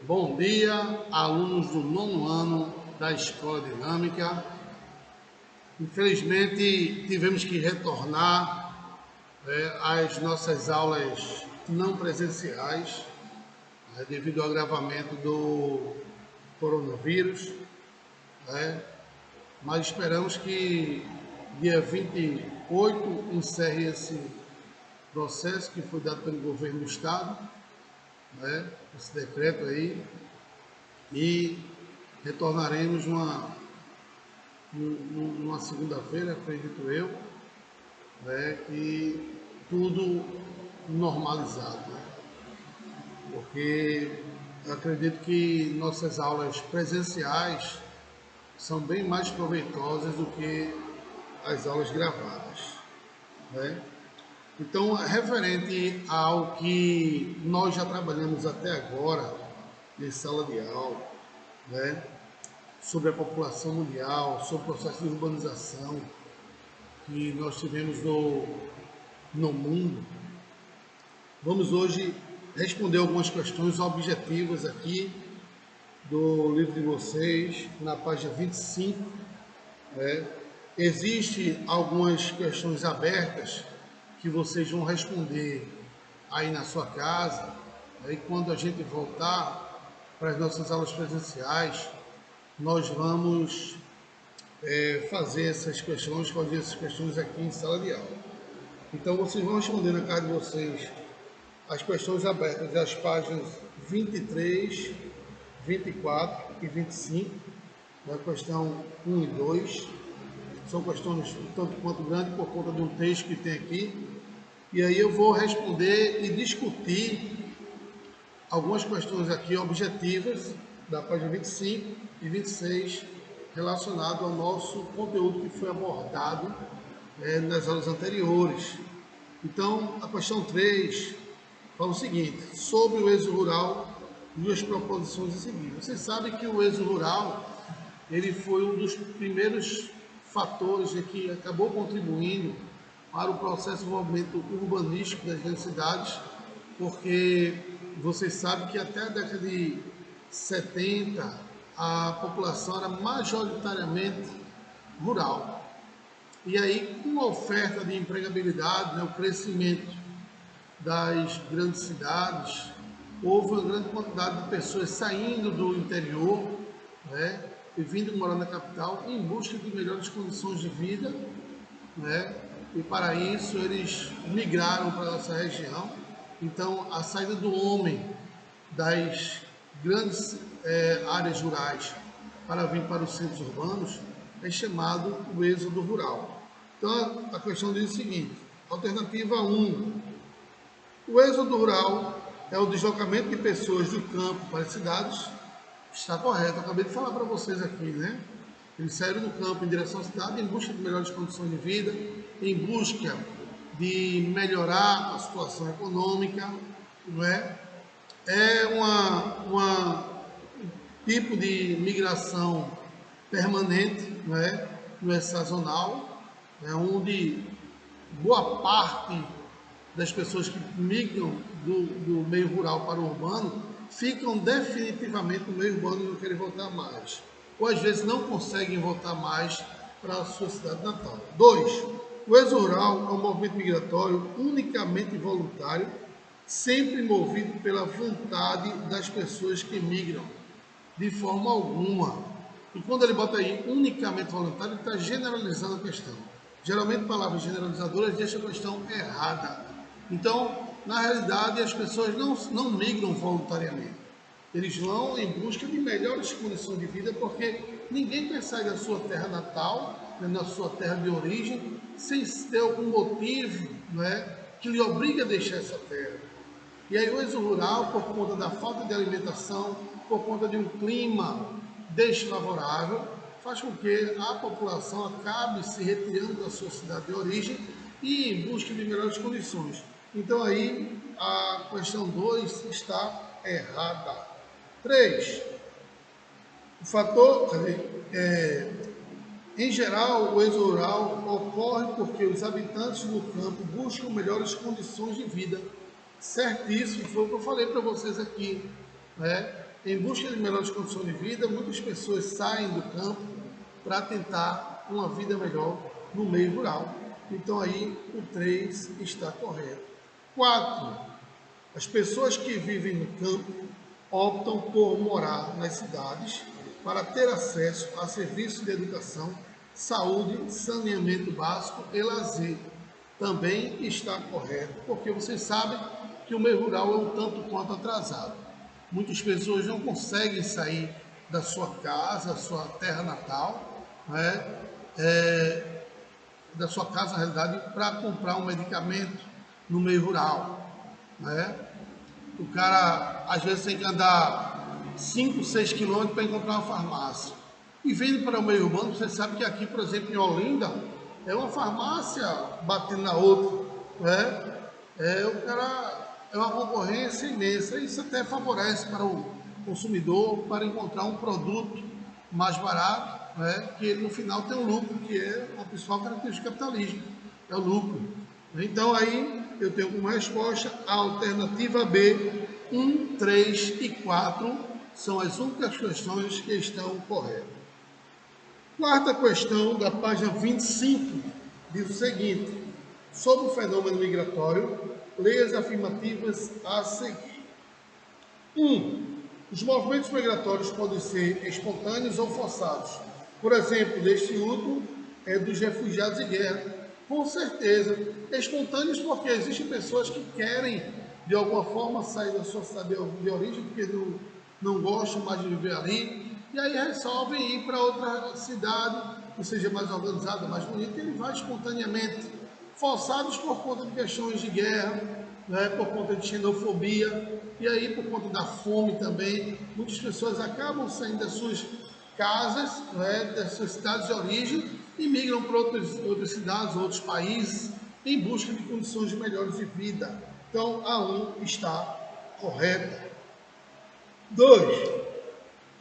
Bom dia, alunos do nono ano da Escola Dinâmica. Infelizmente, tivemos que retornar às nossas aulas não presenciais, devido ao agravamento do coronavírus, mas esperamos que dia 28 encerre esse processo que foi dado pelo governo do estado, esse decreto aí, e retornaremos numa segunda-feira, acredito eu, e tudo normalizado, porque eu acredito que nossas aulas presenciais são bem mais proveitosas do que as aulas gravadas, Então, referente ao que nós já trabalhamos até agora em sala de aula, sobre a população mundial, sobre o processo de urbanização que nós tivemos no mundo, vamos hoje responder algumas questões objetivas aqui do livro de vocês, na página 25. Existem algumas questões abertas que vocês vão responder aí na sua casa, e quando a gente voltar para as nossas aulas presenciais, nós vamos fazer essas questões, fazer essas questões aqui em sala de aula. Então, vocês vão responder na casa de vocês as questões abertas das páginas 23, 24 e 25, da questão 1 e 2. São questões tanto quanto grandes por conta de um texto que tem aqui. E aí eu vou responder e discutir algumas questões aqui objetivas da página 25 e 26 relacionado ao nosso conteúdo que foi abordado nas aulas anteriores. Então, a questão 3 fala o seguinte: sobre o êxodo rural, duas proposições a seguir. Vocês sabem que o êxodo rural ele foi um dos primeiros fatores que acabou contribuindo para o processo de desenvolvimento urbanístico das grandes cidades, porque vocês sabem que até a década de 70 a população era majoritariamente rural. E aí, com a oferta de empregabilidade, o crescimento das grandes cidades, houve uma grande quantidade de pessoas saindo do interior, e vindo morar na capital em busca de melhores condições de vida, e para isso eles migraram para a nossa região. Então, a saída do homem das grandes áreas rurais para vir para os centros urbanos é chamado o êxodo rural. Então, a questão diz o seguinte: alternativa 1, o êxodo rural é o deslocamento de pessoas do campo para as cidades. Está correto, eu acabei de falar para vocês aqui, Eles saíram do campo em direção à cidade em busca de melhores condições de vida, em busca de melhorar a situação econômica, É um tipo de migração permanente, não é sazonal, onde boa parte das pessoas que migram do meio rural para o urbano ficam definitivamente no meio urbano e não querem voltar mais, ou às vezes não conseguem voltar mais para a sua cidade natal. 2. O êxodo rural é um movimento migratório unicamente voluntário, sempre movido pela vontade das pessoas que migram, de forma alguma. E quando ele bota aí unicamente voluntário, ele está generalizando a questão. Geralmente palavras generalizadoras deixam a questão errada. Então, na realidade, as pessoas não migram voluntariamente. Eles vão em busca de melhores condições de vida, porque ninguém quer sair da sua terra natal, da sua terra de origem, sem ter algum motivo que lhe obrigue a deixar essa terra. E aí o êxodo rural, por conta da falta de alimentação, por conta de um clima desfavorável, faz com que a população acabe se retirando da sua cidade de origem e em busca de melhores condições. Então aí a questão 2 está errada. 3. O fator, em geral, o êxodo rural ocorre porque os habitantes do campo buscam melhores condições de vida. Certíssimo, foi o que eu falei para vocês aqui. em busca de melhores condições de vida, muitas pessoas saem do campo para tentar uma vida melhor no meio rural. Então aí o 3 está correto. 4. As pessoas que vivem no campo optam por morar nas cidades para ter acesso a serviços de educação, saúde, saneamento básico e lazer. Também está correto, porque vocês sabem que o meio rural é um tanto quanto atrasado. Muitas pessoas não conseguem sair da sua casa, sua terra natal, né? Da sua casa, na realidade, para comprar um medicamento no meio rural, né? O cara, às vezes, tem que andar 5, 6 quilômetros para encontrar uma farmácia. E vindo para o meio urbano, você sabe que aqui, por exemplo, em Olinda, é uma farmácia batendo na outra, né? O cara é uma concorrência imensa. Isso até favorece para o consumidor para encontrar um produto mais barato, né? Que ele, no final, tem um lucro, que é a principal característica do capitalismo, é o lucro. Então, aí, eu tenho como resposta a alternativa B, 1, 3 e 4 são as únicas questões que estão corretas. Quarta questão, da página 25, diz o seguinte: sobre o fenômeno migratório, leia as afirmativas a seguir. 1. Os movimentos migratórios podem ser espontâneos ou forçados. Por exemplo, deste último é dos refugiados de guerra. Com certeza, espontâneos porque existem pessoas que querem, de alguma forma, sair da sua cidade de origem, porque não gostam mais de viver ali, e aí resolvem ir para outra cidade, que seja mais organizada, mais bonita, e ele vai espontaneamente. Forçados por conta de questões de guerra, né, por conta de xenofobia, e aí por conta da fome também, muitas pessoas acabam saindo das suas casas, né, das suas cidades de origem, e migram para outras cidades, outros países, em busca de condições melhores de vida. Então, a 1 está correta. 2.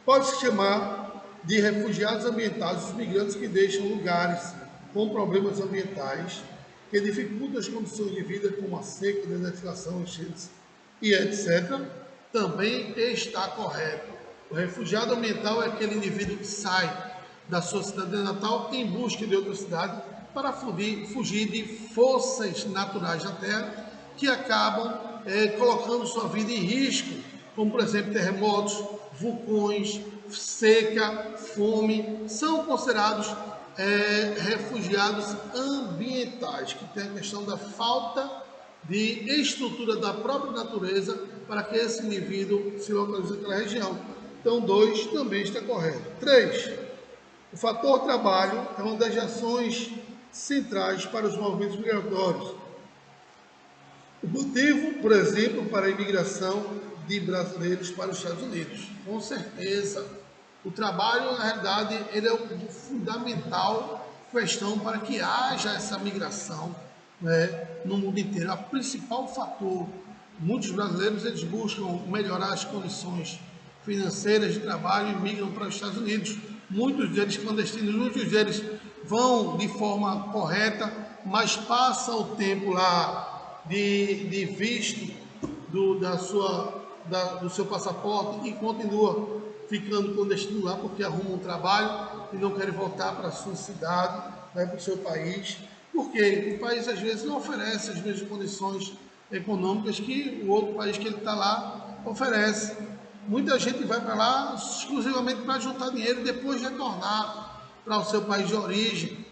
Pode-se chamar de refugiados ambientais os migrantes que deixam lugares com problemas ambientais que dificultam as condições de vida, como a seca, a desertificação, enchentes e etc. Também está correto. O refugiado ambiental é aquele indivíduo que sai da sua cidade natal em busca de outra cidade para fugir de forças naturais da terra que acabam colocando sua vida em risco, como por exemplo terremotos, vulcões, seca, fome, são considerados refugiados ambientais, que tem a questão da falta de estrutura da própria natureza para que esse indivíduo se localize naquela região. Então, 2 também está correto. 3. O fator trabalho é uma das ações centrais para os movimentos migratórios. O motivo, por exemplo, para a imigração de brasileiros para os Estados Unidos. Com certeza, o trabalho, na realidade, ele é uma fundamental questão para que haja essa migração, né, no mundo inteiro. O principal fator, muitos brasileiros eles buscam melhorar as condições financeiras de trabalho e migram para os Estados Unidos. Muitos deles clandestinos, muitos deles vão de forma correta, mas passa o tempo lá de visto do seu passaporte e continua ficando clandestino lá porque arruma um trabalho e não quer voltar para a sua cidade, para o seu país, porque o país às vezes não oferece as mesmas condições econômicas que o outro país que ele está lá oferece. Muita gente vai para lá exclusivamente para juntar dinheiro e depois retornar para o seu país de origem,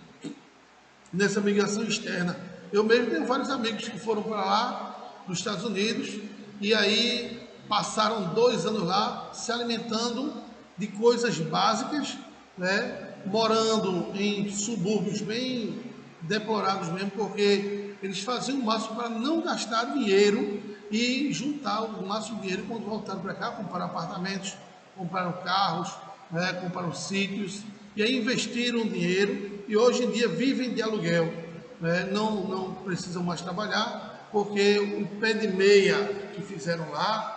nessa migração externa. Eu mesmo tenho vários amigos que foram para lá, nos Estados Unidos, e aí passaram 2 anos lá se alimentando de coisas básicas, né? Morando em subúrbios bem deploráveis mesmo, porque eles faziam o máximo para não gastar dinheiro e juntar o máximo de dinheiro quando voltaram para cá, compraram apartamentos, compraram carros, né? Compraram sítios, e aí investiram dinheiro e hoje em dia vivem de aluguel, né? Não precisam mais trabalhar, porque o pé de meia que fizeram lá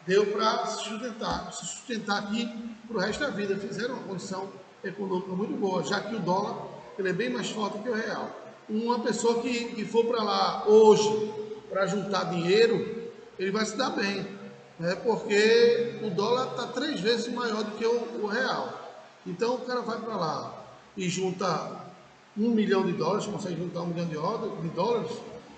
deu para se sustentar aqui para o resto da vida. Fizeram uma condição econômica muito boa, já que o dólar ele é bem mais forte que o real. Uma pessoa que for para lá hoje para juntar dinheiro, ele vai se dar bem. né? Porque o dólar está 3 vezes maior do que o real. Então o cara vai para lá e junta US$ 1 milhão, consegue juntar US$ 1 milhão,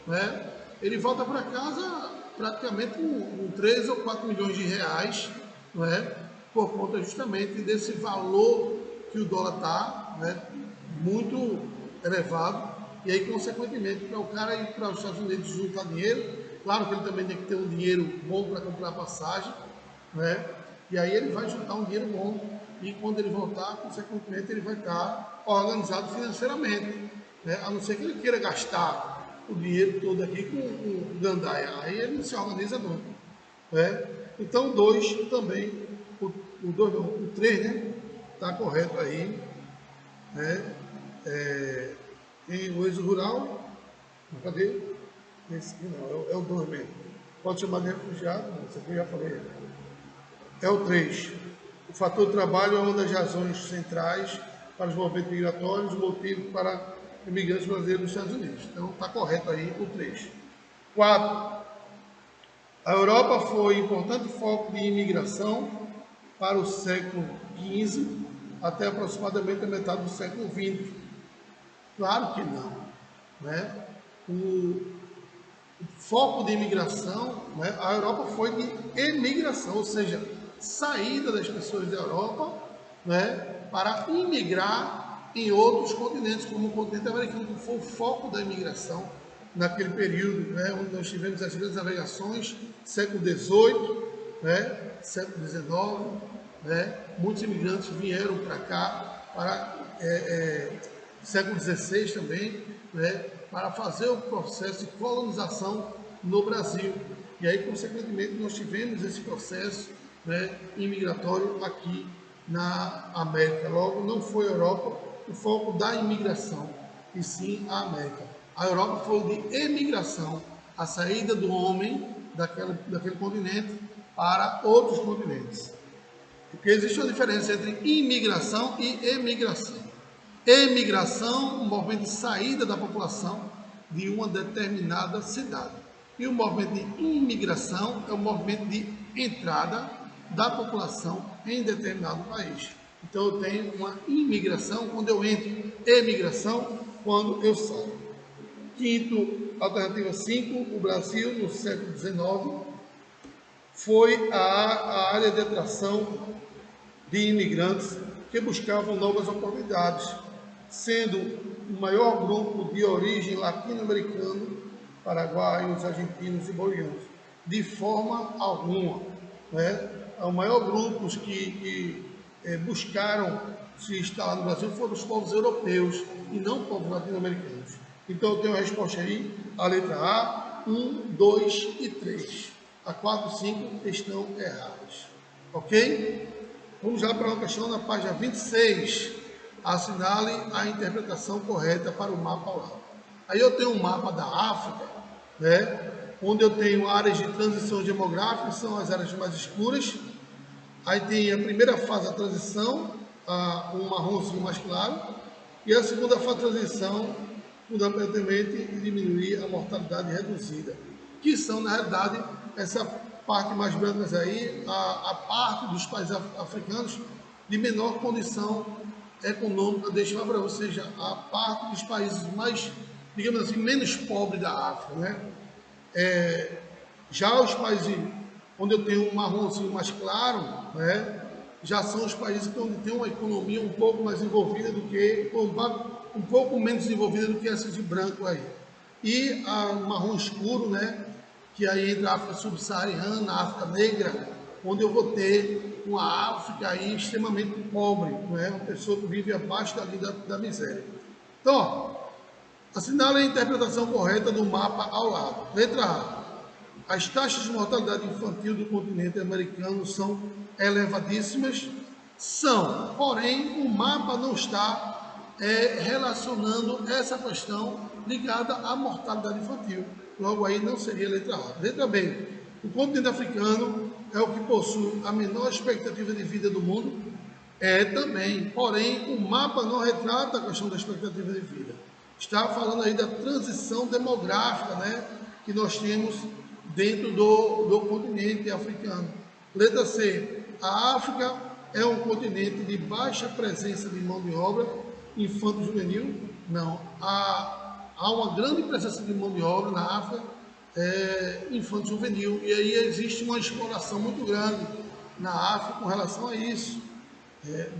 né? Ele volta para casa praticamente com 3 ou 4 milhões de reais, não é? Por conta justamente desse valor que o dólar está, né? Muito elevado. E aí, consequentemente, para o cara ir para os Estados Unidos juntar dinheiro, claro que ele também tem que ter um dinheiro bom para comprar passagem, né? E aí ele vai juntar um dinheiro bom e quando ele voltar, consequentemente, ele vai estar organizado financeiramente, né? A não ser que ele queira gastar o dinheiro todo aqui com gandaia, aí ele não se organiza nunca, né? Então, o 2 também, o 2 não, o 3, né? Está correto aí, né? Tem o êxodo rural, cadê? Esse aqui não, é o 2 mesmo. Pode chamar de refugiado, não, isso aqui eu já falei. É o 3. O fator trabalho é uma das razões centrais para os movimentos migratórios, o motivo para imigrantes brasileiros nos Estados Unidos. Então está correto aí o 3. 4. A Europa foi importante foco de imigração para o século XV até aproximadamente a metade do século XX. Claro que não, né? O foco de imigração, né? A Europa foi de emigração, ou seja, saída das pessoas da Europa, né? Para imigrar em outros continentes, como o continente americano, que foi o foco da imigração naquele período, né? Onde nós tivemos as grandes navegações, século XVIII, né? Século XIX, né? Muitos imigrantes vieram para cá, para século XVI também, né, para fazer o processo de colonização no Brasil. E aí, consequentemente, nós tivemos esse processo, né, imigratório aqui na América. Logo, não foi a Europa o foco da imigração, e sim a América. A Europa foi de emigração, a saída do homem daquele continente para outros continentes. Porque existe uma diferença entre imigração e emigração. Emigração, um movimento de saída da população de uma determinada cidade. E o movimento de imigração é o movimento de entrada da população em determinado país. Então eu tenho uma imigração quando eu entro, emigração quando eu saio. Quinto, alternativa 5, o Brasil no século XIX foi a área de atração de imigrantes que buscavam novas oportunidades, sendo o maior grupo de origem latino-americana, paraguaios, argentinos e bolivianos, de forma alguma, né? O maior grupo que buscaram se instalar no Brasil foram os povos europeus e não povos latino-americanos. Então eu tenho a resposta aí, a letra A, 1, 2 e 3. A 4 e 5 estão erradas. Ok? Vamos lá para uma questão na página 26. Assinale a interpretação correta para o mapa ao lado. Aí eu tenho um mapa da África, né, onde eu tenho áreas de transição demográfica, são as áreas mais escuras. Aí tem a primeira fase da transição, um marronzinho mais claro, e a segunda fase da transição, fundamentalmente, diminuir a mortalidade reduzida, que são, na realidade, essa parte mais branca aí, a parte dos países africanos de menor condição econômica desfavorável, ou seja, a parte dos países mais, digamos assim, menos pobres da África, né? Já os países onde eu tenho um marronzinho mais claro, né, já são os países onde tem uma economia um pouco mais envolvida do que, um pouco menos desenvolvida do que essa de branco aí. E o marrom escuro, né, que aí entra a África subsaariana, a África negra, onde eu vou ter uma África aí extremamente pobre, né, uma pessoa que vive abaixo da miséria. Então, ó, assinale a interpretação correta do mapa ao lado. Letra A. As taxas de mortalidade infantil do continente americano são elevadíssimas? São, porém o mapa não está relacionando essa questão ligada à mortalidade infantil. Logo aí não seria a letra A. Letra B. O continente africano é o que possui a menor expectativa de vida do mundo? É também, porém o mapa não retrata a questão da expectativa de vida. Está falando aí da transição demográfica, né, que nós temos dentro do continente africano. Letra C. A África é um continente de baixa presença de mão de obra infanto-juvenil? Não. Há uma grande presença de mão de obra na África infanto-juvenil. E aí existe uma exploração muito grande na África com relação a isso.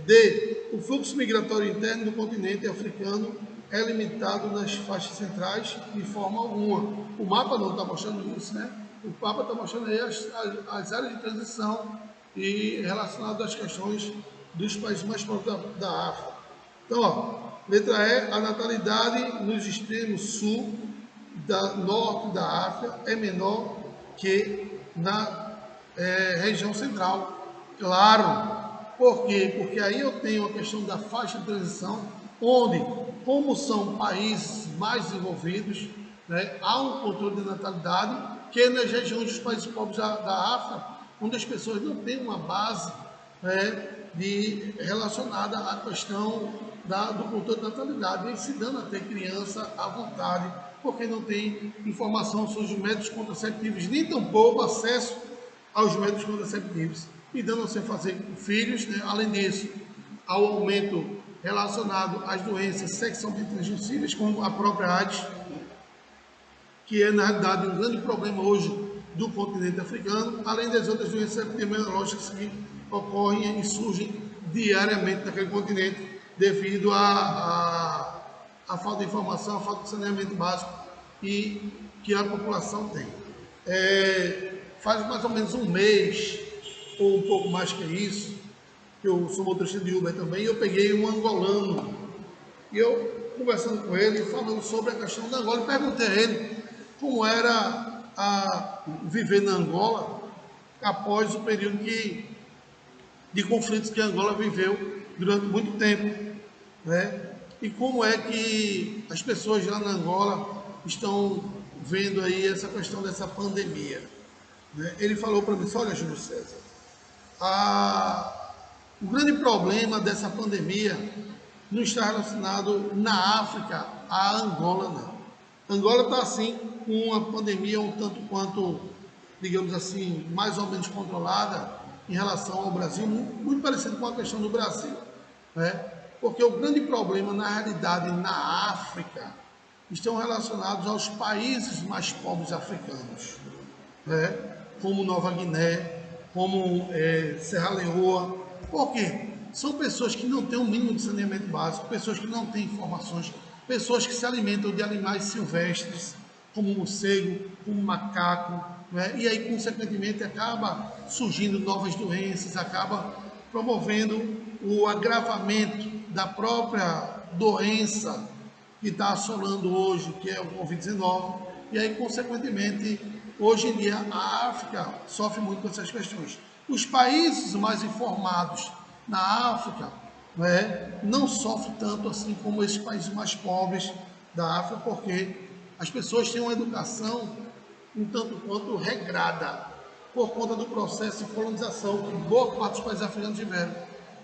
D. O fluxo migratório interno do continente africano é limitado nas faixas centrais de forma alguma. O mapa não está mostrando isso, né? O mapa está mostrando aí as áreas de transição e relacionado às questões dos países mais próximos da África. Então, ó, letra E, a natalidade nos extremos sul, norte da África é menor que na região central. Claro. Por quê? Porque aí eu tenho a questão da faixa de transição, onde, como são países mais desenvolvidos, né, há um controle de natalidade, que é nas regiões dos países pobres da África, onde as pessoas não têm uma base, né, relacionada à questão do controle de natalidade, e se dando a ter criança à vontade, porque não tem informação sobre os métodos contraceptivos, nem tampouco acesso aos métodos contraceptivos, e dando a você fazer filhos, né? Além disso, ao aumento relacionado às doenças sexualmente transmissíveis, como a própria AIDS, que é, na realidade, um grande problema hoje do continente africano, além das outras doenças epidemiológicas que ocorrem e surgem diariamente naquele continente, devido à falta de informação, à falta de saneamento básico e que a população tem. Faz mais ou menos um mês, ou um pouco mais que isso, que eu sou motorista de Uber também, e eu peguei um angolano, e eu, conversando com ele, falando sobre a questão da Angola, e perguntei a ele como era viver na Angola após o período de conflitos que a Angola viveu durante muito tempo, né? E como é que as pessoas lá na Angola estão vendo aí essa questão dessa pandemia, né? Ele falou para mim, olha, Júlio César, o grande problema dessa pandemia não está relacionado na África, a Angola não. Angola está assim, com uma pandemia um tanto quanto, digamos assim, mais ou menos controlada em relação ao Brasil, muito parecido com a questão do Brasil, né? Porque o grande problema, na realidade, na África, estão relacionados aos países mais pobres africanos, né? Como Nova Guiné, como Serra Leoa. Por quê? São pessoas que não têm um mínimo de saneamento básico, pessoas que não têm informações, pessoas que se alimentam de animais silvestres, como morcego, como macaco, né? E aí, consequentemente, acaba surgindo novas doenças, acaba promovendo o agravamento da própria doença que está assolando hoje, que é o Covid-19, e aí, consequentemente, hoje em dia, a África sofre muito com essas questões. Os países mais informados na África, né, não sofrem tanto assim como esses países mais pobres da África, porque as pessoas têm uma educação um tanto quanto regrada, por conta do processo de colonização que boa parte dos países africanos tiveram,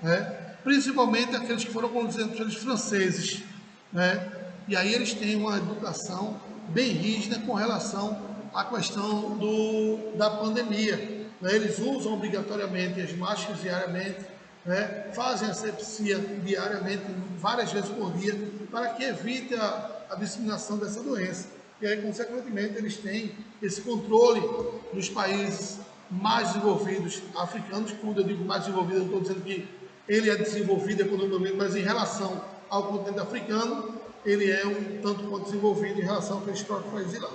né? Principalmente aqueles que foram colonizados pelos franceses, né? E aí eles têm uma educação bem rígida com relação à questão da pandemia, né? Eles usam obrigatoriamente as máscaras diariamente, né? Fazem asepsia diariamente, várias vezes por dia, para que evite a disseminação dessa doença. E aí, consequentemente, eles têm esse controle nos países mais desenvolvidos africanos. Quando eu digo mais desenvolvido, eu não estou dizendo que ele é desenvolvido economicamente, mas em relação ao continente africano, ele é um tanto quanto desenvolvido em relação àqueles próprios países lá.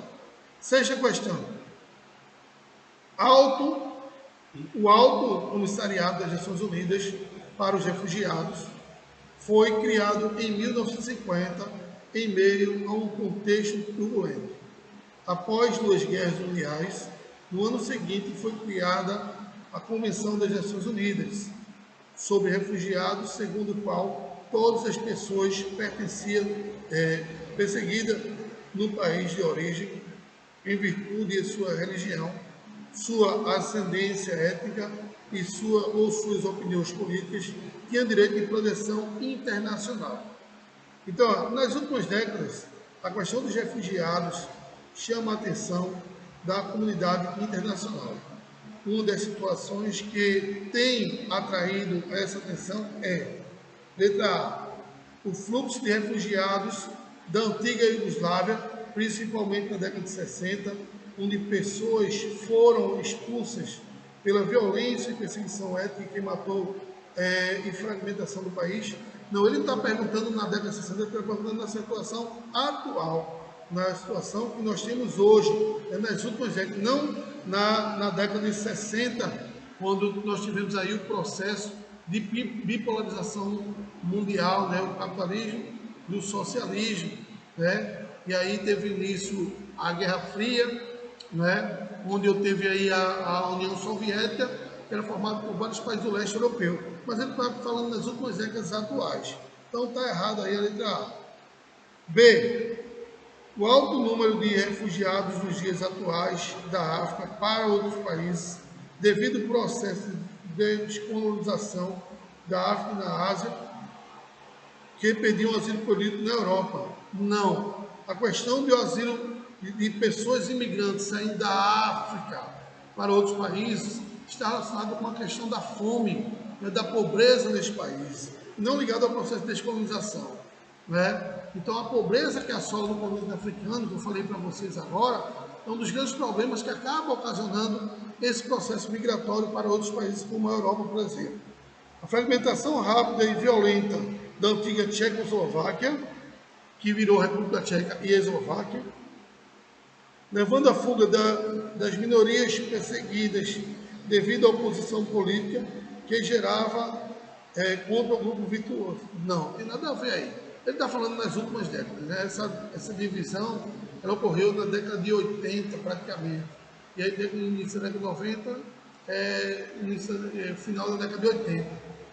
Sexta questão. O Alto Comissariado das Nações Unidas para os Refugiados foi criado em 1950, em meio a um contexto turbulento. Após 2 guerras mundiais, no ano seguinte foi criada a Convenção das Nações Unidas sobre Refugiados, segundo a qual todas as pessoas perseguidas no país de origem, em virtude de sua religião, sua ascendência étnica e suas opiniões políticas, tinham direito de proteção internacional. Então, nas últimas décadas, a questão dos refugiados chama a atenção da comunidade internacional. Uma das situações que tem atraído essa atenção é, letra A, o fluxo de refugiados da antiga Iugoslávia, principalmente na década de 60, onde pessoas foram expulsas pela violência e perseguição étnica que matou e fragmentação do país. Não, ele não está perguntando na década de 60, ele está perguntando na situação atual, na situação que nós temos hoje, nas últimas décadas, não na década de 60, quando nós tivemos aí o processo de bipolarização mundial, né, o capitalismo e o socialismo, né, e aí teve início a Guerra Fria, né, onde eu teve aí a União Soviética, que era formada por vários países do leste europeu, mas ele está falando nas últimas décadas atuais, então está errado aí a letra A. B. O alto número de refugiados nos dias atuais da África para outros países, devido ao processo de descolonização da África e na Ásia, que pediam asilo político na Europa. Não. A questão do asilo de pessoas imigrantes saindo da África para outros países está relacionada com a questão da fome, né, da pobreza neste país, não ligado ao processo de descolonização, né? Então, a pobreza que assola no continente africano, que eu falei para vocês agora, é um dos grandes problemas que acaba ocasionando esse processo migratório para outros países, como a Europa, por exemplo. A fragmentação rápida e violenta da antiga Tchecoslováquia, que virou República Tcheca e Eslováquia, levando à fuga das minorias perseguidas devido à oposição política que gerava contra o grupo vitorioso. Não, tem nada a ver aí. Ele está falando nas últimas décadas, né? Essa divisão ela ocorreu na década de 80 praticamente. E aí no início da década de 90, final da década de 80,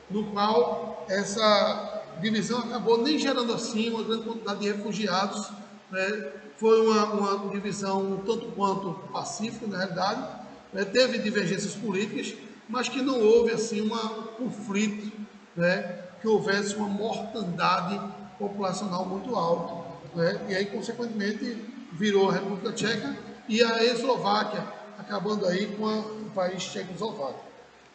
no qual essa divisão acabou nem gerando assim uma grande quantidade de refugiados, né? Foi uma divisão um tanto quanto pacífica, na realidade, né? Teve divergências políticas, mas que não houve assim um conflito, né? Que houvesse uma mortandade populacional muito alta, né? E aí, consequentemente, virou a República Tcheca e a Eslováquia, acabando aí com o país tchecoslováquio.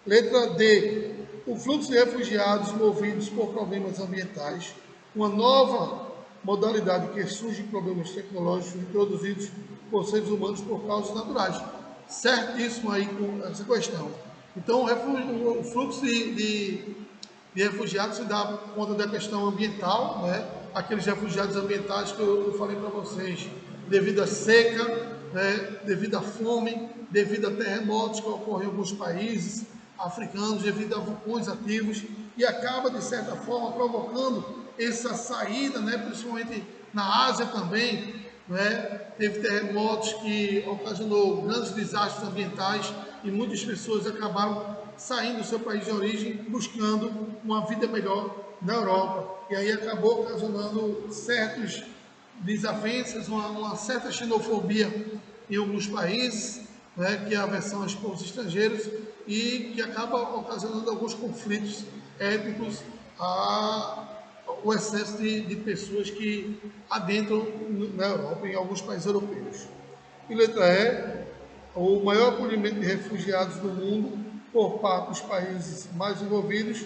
Letra D. O fluxo de refugiados movidos por problemas ambientais, uma nova modalidade que surge de problemas tecnológicos introduzidos por seres humanos por causas naturais. Certíssimo aí com essa questão. Então, o fluxo de refugiados se dá por conta da questão ambiental, né? Aqueles refugiados ambientais que eu falei para vocês, devido à seca, né? Devido à fome, devido a terremotos que ocorrem em alguns países africanos, devido a vulcões ativos, e acaba, de certa forma, provocando essa saída, né? Principalmente na Ásia também, né? Teve terremotos que ocasionou grandes desastres ambientais e muitas pessoas acabaram saindo do seu país de origem, buscando uma vida melhor na Europa. E aí acabou ocasionando certas desavenças, uma certa xenofobia em alguns países, né, que é a aversão aos povos estrangeiros, e que acaba ocasionando alguns conflitos étnicos, o excesso de pessoas que adentram na Europa, em alguns países europeus. E letra E, o maior acolhimento de refugiados do mundo por parte dos países mais envolvidos,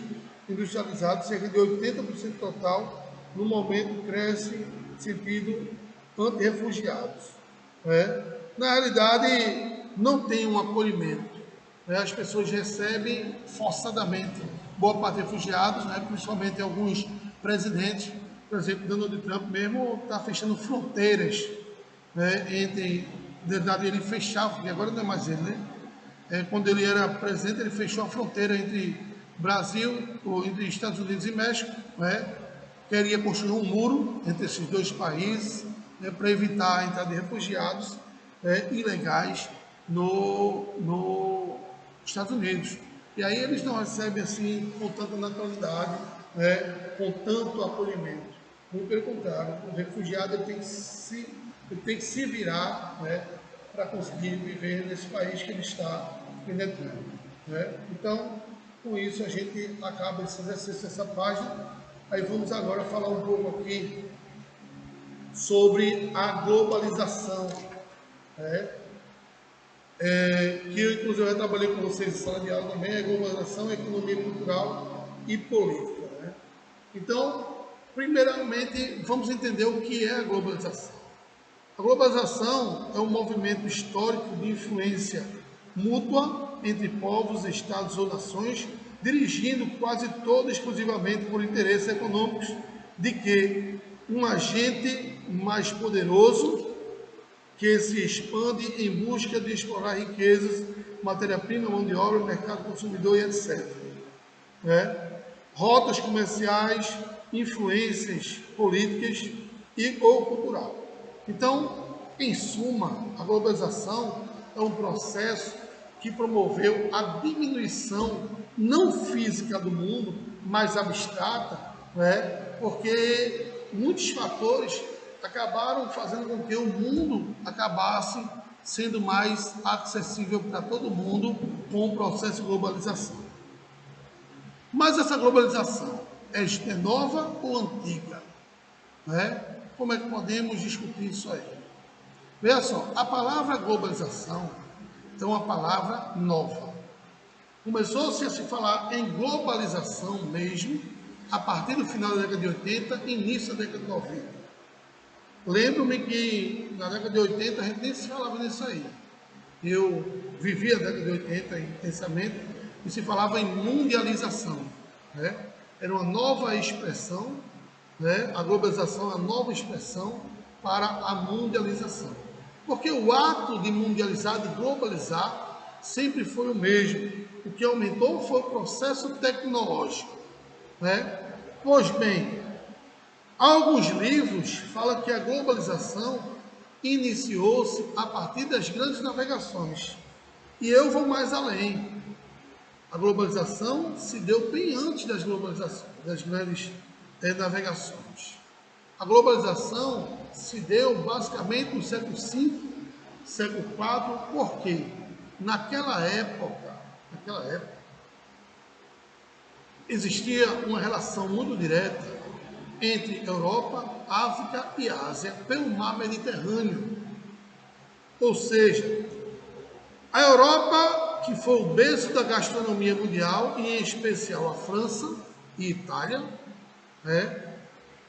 industrializados, cerca de 80% total, no momento cresce sentido anti-refugiados. Né? Na realidade, não tem um acolhimento. Né? As pessoas recebem forçadamente boa parte de refugiados, né? Principalmente alguns presidentes, por exemplo, Donald Trump mesmo está fechando fronteiras, né? Na verdade, ele fechava, porque agora não é mais ele, né? Quando ele era presidente, ele fechou a fronteira entre Brasil, ou entre Estados Unidos e México, né? Queria construir um muro entre esses dois países, né, para evitar a entrada de refugiados ilegais nos Estados Unidos. E aí eles não recebem assim com tanta naturalidade, né, com tanto acolhimento. Muito pelo contrário, o refugiado ele tem que se virar, né, para conseguir viver nesse país que ele está penetrando. Né? Então, com isso, a gente acaba esse exercício dessa página. Aí vamos agora falar um pouco aqui sobre a globalização. Né? que eu inclusive eu trabalhei com vocês em sala de aula também, é globalização, economia cultural e política. Né? Então, primeiramente, vamos entender o que é a globalização. A globalização é um movimento histórico de influência mútua entre povos, estados ou nações, dirigindo quase todo exclusivamente por interesses econômicos de que um agente mais poderoso que se expande em busca de explorar riquezas, matéria-prima, mão de obra, mercado consumidor e etc. Né? Rotas comerciais, influências políticas e ou cultural. Então, em suma, a globalização é um processo que promoveu a diminuição não física do mundo, mas abstrata, né? Porque muitos fatores acabaram fazendo com que o mundo acabasse sendo mais acessível para todo mundo com o processo de globalização. Mas essa globalização é nova ou antiga? Né? Como é que podemos discutir isso aí? Veja só, a palavra globalização é uma palavra nova. Começou-se a se falar em globalização mesmo a partir do final da década de 80 e início da década de 90. Lembro-me que na década de 80 a gente nem se falava nisso aí. Eu vivi a década de 80 intensamente e se falava em mundialização. Né? Era uma nova expressão, né? A globalização é uma nova expressão para a mundialização. Porque o ato de mundializar, de globalizar, sempre foi o mesmo. O que aumentou foi o processo tecnológico. Né? Pois bem, alguns livros falam que a globalização iniciou-se a partir das grandes navegações. E eu vou mais além. A globalização se deu bem antes das globalizações, das grandes navegações. A globalização se deu basicamente no século V, século IV, por quê? Naquela época, existia uma relação muito direta entre Europa, África e Ásia pelo mar Mediterrâneo. Ou seja, a Europa, que foi o berço da gastronomia mundial, e em especial a França e Itália,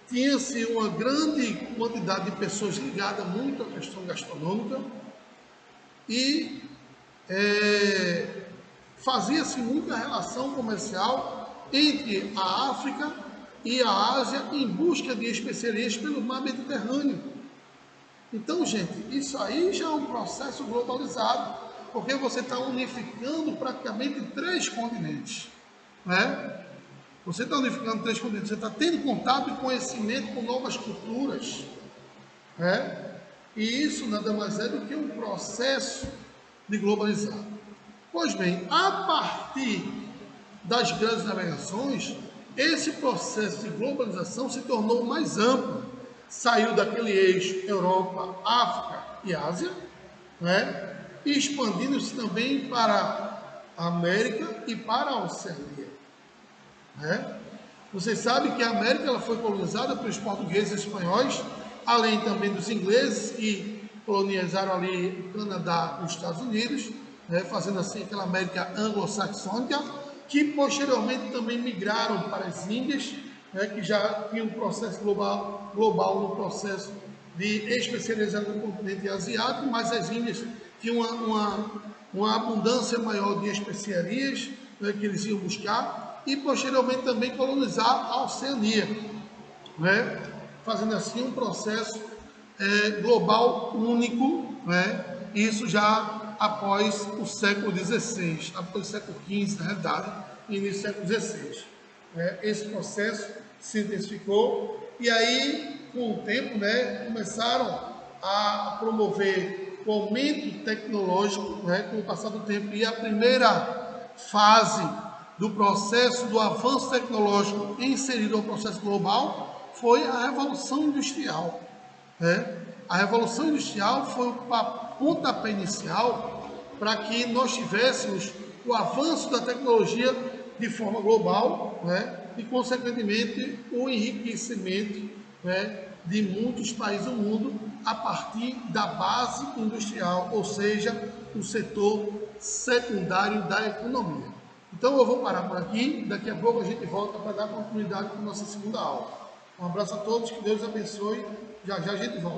tinha-se uma grande quantidade de pessoas ligadas muito à questão gastronômica e fazia-se muita relação comercial entre a África e a Ásia em busca de especiarias pelo mar Mediterrâneo. Então, gente, isso aí já é um processo globalizado, porque você está unificando praticamente 3 continentes, né? Você está unificando 3 continentes, você está tendo contato e conhecimento com novas culturas, né? E isso nada mais é do que um processo de globalizar. Pois bem, a partir das grandes navegações, esse processo de globalização se tornou mais amplo. Saiu daquele eixo Europa, África e Ásia, né? E expandindo-se também para a América e para a Oceania. Né? Vocês sabem que a América ela foi colonizada pelos portugueses e espanhóis, além também dos ingleses que colonizaram ali o Canadá e os Estados Unidos, né? Fazendo assim aquela América anglo-saxônica, que posteriormente também migraram para as Índias, né? Que já tinha um processo global no processo de especialização no continente asiático, mas as Índias tinham uma abundância maior de especiarias, né? Que eles iam buscar, e posteriormente também colonizar a Oceania, né? Fazendo assim um processo global único, né? Isso já após o século XVI, após o século XV, na realidade, e início do século XVI. Esse processo se intensificou e aí, com o tempo, né, começaram a promover o aumento tecnológico, né, com o passar do tempo. E a primeira fase do processo do avanço tecnológico inserido ao processo global foi a Revolução Industrial. A Revolução Industrial foi o pontapé inicial para que nós tivéssemos o avanço da tecnologia de forma global, né? E, consequentemente, o enriquecimento, né, de muitos países do mundo a partir da base industrial, ou seja, o setor secundário da economia. Então eu vou parar por aqui, daqui a pouco a gente volta para dar continuidade com a nossa segunda aula. Um abraço a todos, que Deus abençoe, já já a gente volta.